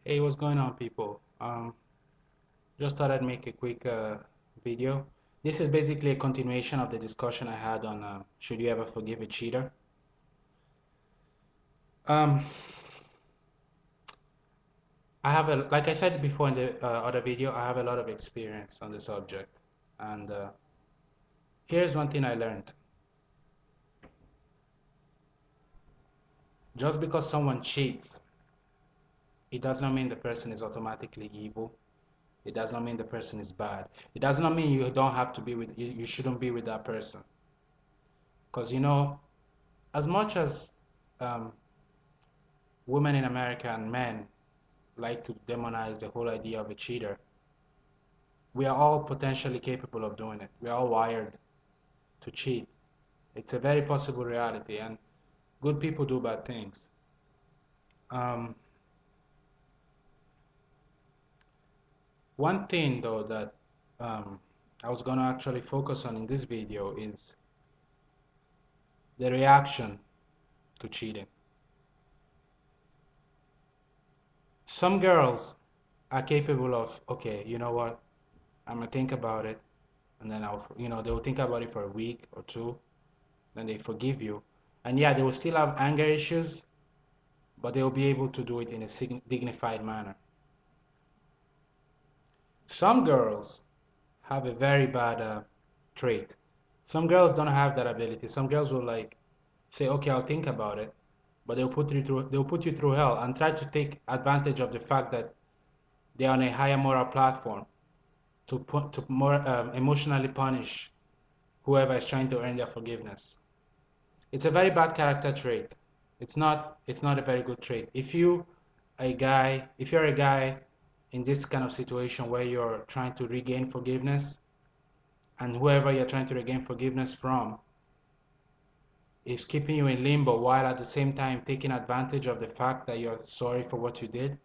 Hey, what's going on, people? Just thought I'd make a quick video. This is basically a continuation of the discussion I had on should you ever forgive a cheater? Um, I have like I said before in the other video, I have a lot of experience on the subject. And here's one thing I learned. Just because someone cheats, it does not mean the person is automatically evil. It does not mean the person is bad. It does not mean you don't have to be with, you shouldn't be with that person. Because, as much as um, women in America and men like to demonize the whole idea of a cheater, we are all potentially capable of doing it. We are all wired to cheat. It's a very possible reality, and good people do bad things. Um, One thing, though, that I was going to actually focus on in this video is the reaction to cheating. Some girls are capable of, okay, you know what, I'm going to think about it, and then they will think about it for a week or two, then they forgive you. And yeah, they will still have anger issues, but they will be able to do it in a dignified manner. Some girls have a very bad trait. Some girls don't have that ability. Some girls will like say, okay, I'll think about it, but they'll put you through hell and try to take advantage of the fact that they're on a higher moral platform to more emotionally punish whoever is trying to earn their forgiveness. It's a very bad character trait. It's not a very good trait. If you're a guy in this kind of situation where you're trying to regain forgiveness, and whoever you're trying to regain forgiveness from is keeping you in limbo while at the same time taking advantage of the fact that you're sorry for what you did,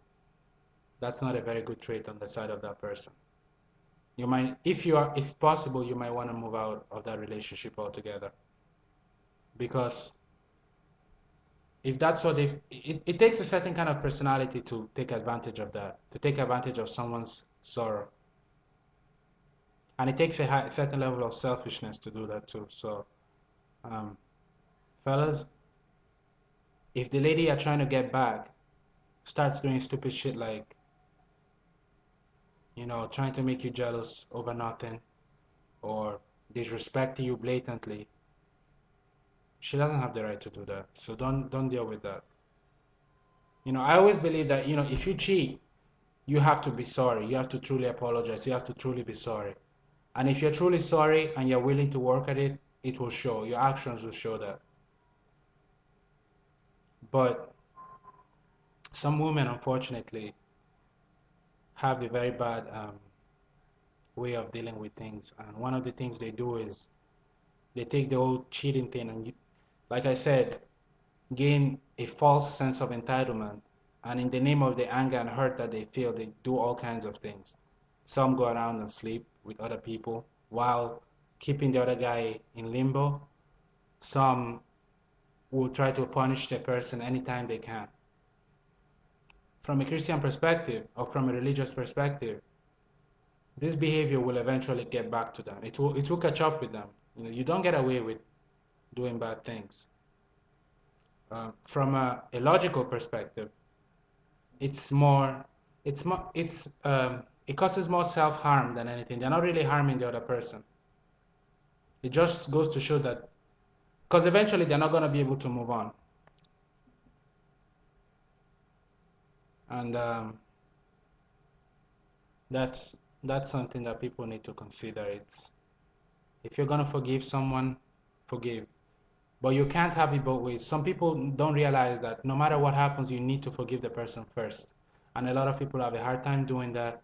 that's not a very good trait on the side of that person. You might, if possible, you might want to move out of that relationship altogether, because if that's what it takes a certain kind of personality to take advantage of that, to take advantage of someone's sorrow. And it takes a certain level of selfishness to do that too. So, um, fellas, if the lady you're trying to get back starts doing stupid shit like, trying to make you jealous over nothing or disrespecting you blatantly, she doesn't have the right to do that. So don't deal with that. I always believe that, if you cheat, you have to be sorry. You have to truly apologize. You have to truly be sorry. And if you're truly sorry and you're willing to work at it, it will show. Your actions will show that. But some women, unfortunately, have a very bad way of dealing with things. And one of the things they do is they take the whole cheating thing and, like I said, gain a false sense of entitlement. And in the name of the anger and hurt that they feel, they do all kinds of things. Some go around and sleep with other people while keeping the other guy in limbo. Some will try to punish the person anytime they can. From a Christian perspective or from a religious perspective, this behavior will eventually get back to them. It will catch up with them. You don't get away with doing bad things. From a logical perspective, it's more, it causes more self-harm than anything. They're not really harming the other person. It just goes to show that, because eventually they're not going to be able to move on. And that's that's something that people need to consider. It's, if you're going to forgive someone, forgive. But you can't have it both ways. Some people don't realize that no matter what happens, you need to forgive the person first. And a lot of people have a hard time doing that.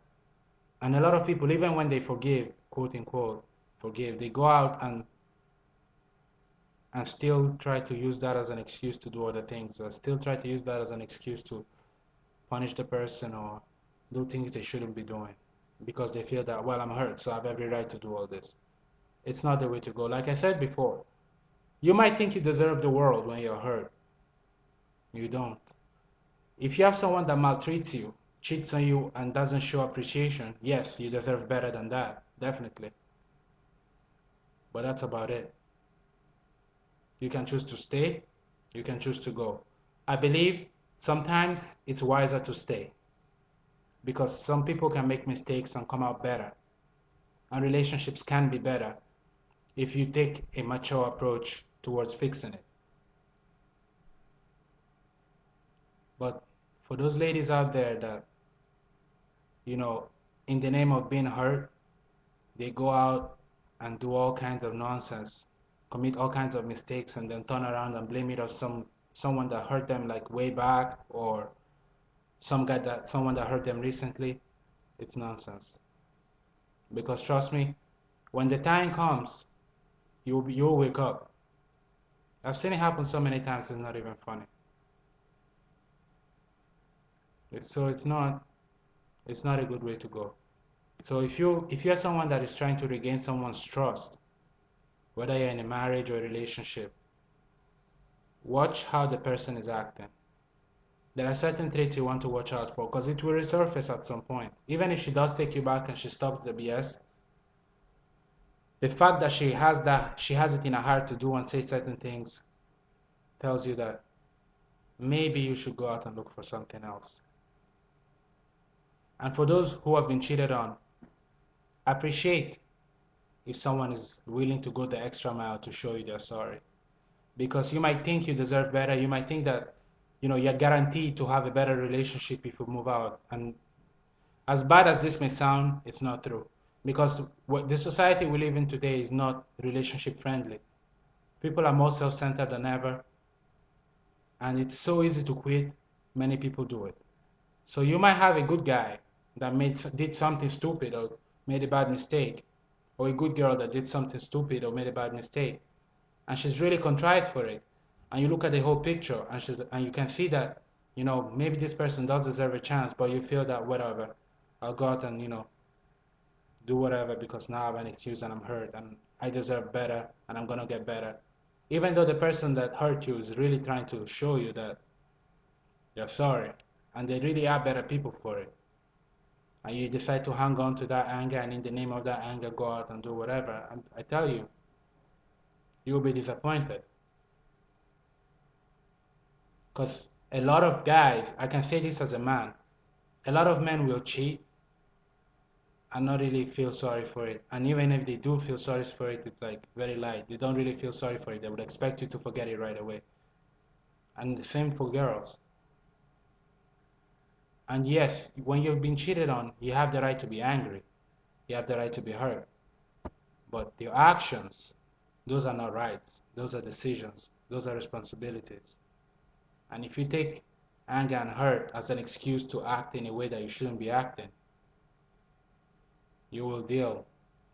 And a lot of people, even when they forgive, quote unquote, forgive, they go out and still try to use that as an excuse to do other things, or still try to use that as an excuse to punish the person or do things they shouldn't be doing because they feel that, well, I'm hurt, so I have every right to do all this. It's not the way to go. Like I said before, you might think you deserve the world when you're hurt. You don't. If you have someone that maltreats you, cheats on you and doesn't show appreciation, yes, you deserve better than that, definitely. But that's about it. You can choose to stay, you can choose to go. I believe sometimes it's wiser to stay because some people can make mistakes and come out better. And relationships can be better if you take a mature approach towards fixing it. But for those ladies out there that, in the name of being hurt, they go out and do all kinds of nonsense, commit all kinds of mistakes, and then turn around and blame it on someone that hurt them like way back, or someone that hurt them recently. It's nonsense. Because trust me, when the time comes, you'll wake up. I've seen it happen so many times, it's not even funny. It's not a good way to go. So if you're someone that is trying to regain someone's trust, whether you're in a marriage or a relationship, watch how the person is acting. There are certain traits you want to watch out for because it will resurface at some point. Even if she does take you back and she stops the BS, the fact that she has it in her heart to do and say certain things tells you that maybe you should go out and look for something else. And for those who have been cheated on, appreciate if someone is willing to go the extra mile to show you they're sorry. Because you might think you deserve better, you might think that you're guaranteed to have a better relationship if you move out. And as bad as this may sound, it's not true. Because the society we live in today is not relationship friendly. People are more self-centered than ever. And it's so easy to quit. Many people do it. So you might have a good guy that did something stupid or made a bad mistake, or a good girl that did something stupid or made a bad mistake, and she's really contrite for it. And you look at the whole picture, and you can see that maybe this person does deserve a chance, but you feel that whatever, I'll go out and do whatever because now I have an excuse and I'm hurt and I deserve better and I'm gonna get better. Even though the person that hurt you is really trying to show you that they're sorry and they really are better people for it. And you decide to hang on to that anger and in the name of that anger go out and do whatever. And I tell you, you'll be disappointed. Because a lot of guys, I can say this as a man, a lot of men will cheat and not really feel sorry for it. And even if they do feel sorry for it, it's like very light. They don't really feel sorry for it. They would expect you to forget it right away. And the same for girls. And yes, when you've been cheated on, you have the right to be angry. You have the right to be hurt. But your actions, those are not rights. Those are decisions. Those are responsibilities. And if you take anger and hurt as an excuse to act in a way that you shouldn't be acting, you will deal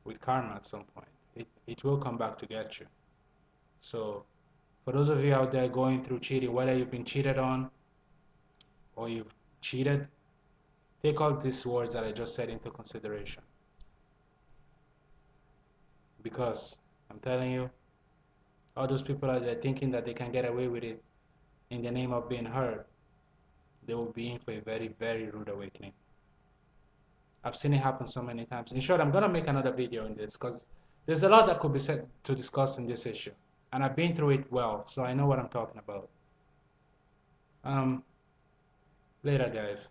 with karma at some point. It will come back to get you. So for those of you out there going through cheating, whether you've been cheated on or you've cheated, take all these words that I just said into consideration. Because I'm telling you, all those people out there thinking that they can get away with it in the name of being heard, they will be in for a very, very rude awakening. I've seen it happen so many times. In short, I'm going to make another video on this because there's a lot that could be said to discuss in this issue. And I've been through it well, so I know what I'm talking about. Later, guys.